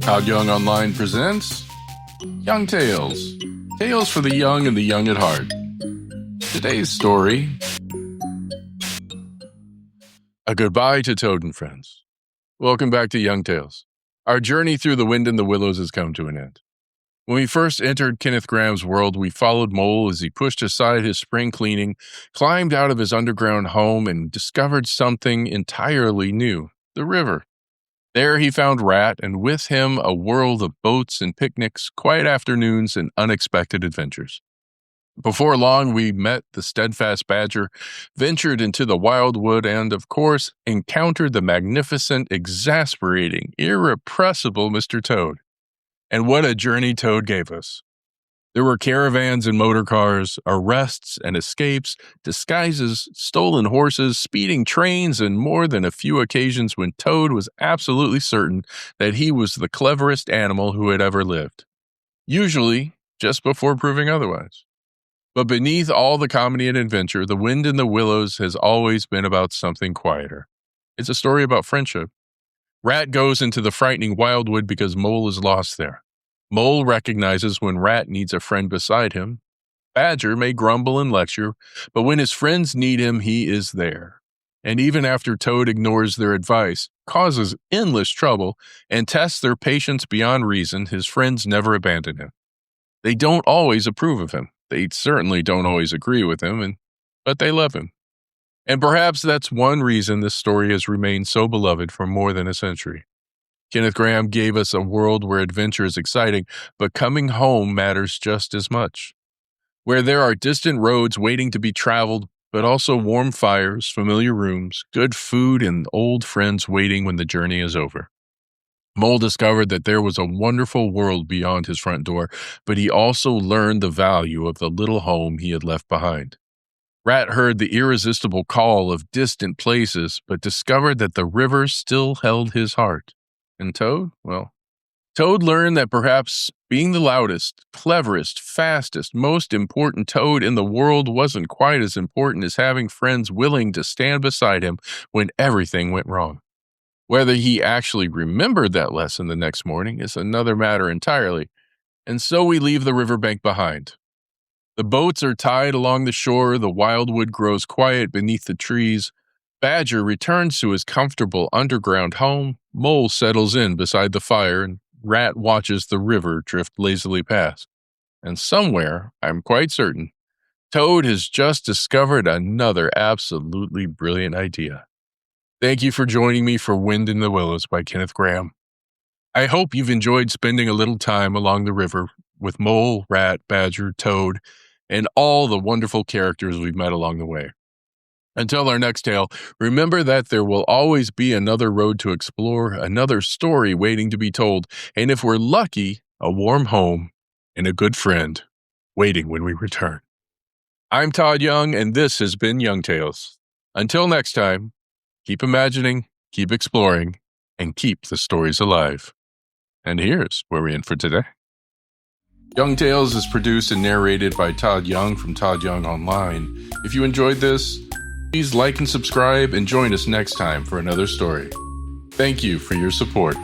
Todd Young Online presents Young Tales. Tales for the young and the young at heart. Today's story, A Goodbye to Toad and Friends. Welcome back to Young Tales. Our journey through the wind and the willows has come to an end. When we first entered Kenneth Grahame's world, we followed Mole as he pushed aside his spring cleaning, climbed out of his underground home, and discovered something entirely new, the river. There he found Rat, and with him a world of boats and picnics, quiet afternoons, and unexpected adventures. Before long, we met the steadfast badger, ventured into the wildwood, and, of course, encountered the magnificent, exasperating, irrepressible Mr. Toad. And what a journey Toad gave us. There were caravans and motor cars, arrests and escapes, disguises, stolen horses, speeding trains, and more than a few occasions when Toad was absolutely certain that he was the cleverest animal who had ever lived. Usually, just before proving otherwise. But beneath all the comedy and adventure, the wind in the willows has always been about something quieter. It's a story about friendship. Rat goes into the frightening wildwood because Mole is lost there. Mole recognizes when Rat needs a friend beside him. Badger may grumble and lecture, but when his friends need him, he is there. And even after Toad ignores their advice, causes endless trouble, and tests their patience beyond reason, his friends never abandon him. They don't always approve of him. They certainly don't always agree with him, but they love him. And perhaps that's one reason this story has remained so beloved for more than a century. Kenneth Grahame gave us a world where adventure is exciting, but coming home matters just as much. Where there are distant roads waiting to be traveled, but also warm fires, familiar rooms, good food, and old friends waiting when the journey is over. Mole discovered that there was a wonderful world beyond his front door, but he also learned the value of the little home he had left behind. Rat heard the irresistible call of distant places, but discovered that the river still held his heart. And Toad? Well, Toad learned that perhaps being the loudest, cleverest, fastest, most important Toad in the world wasn't quite as important as having friends willing to stand beside him when everything went wrong. Whether he actually remembered that lesson the next morning is another matter entirely, and so we leave the riverbank behind. The boats are tied along the shore, the wildwood grows quiet beneath the trees, Badger returns to his comfortable underground home, Mole settles in beside the fire, and Rat watches the river drift lazily past. And somewhere, I'm quite certain, Toad has just discovered another absolutely brilliant idea. Thank you for joining me for Wind in the Willows by Kenneth Grahame. I hope you've enjoyed spending a little time along the river with Mole, Rat, Badger, Toad, and all the wonderful characters we've met along the way. Until our next tale, remember that there will always be another road to explore, another story waiting to be told, and if we're lucky, a warm home and a good friend waiting when we return. I'm Todd Young, and this has been Young Tales. Until next time, keep imagining, keep exploring, and keep the stories alive. And here's where we end for today. Young Tales is produced and narrated by Todd Young from Todd Young Online. If you enjoyed this, please like and subscribe and join us next time for another story. Thank you for your support.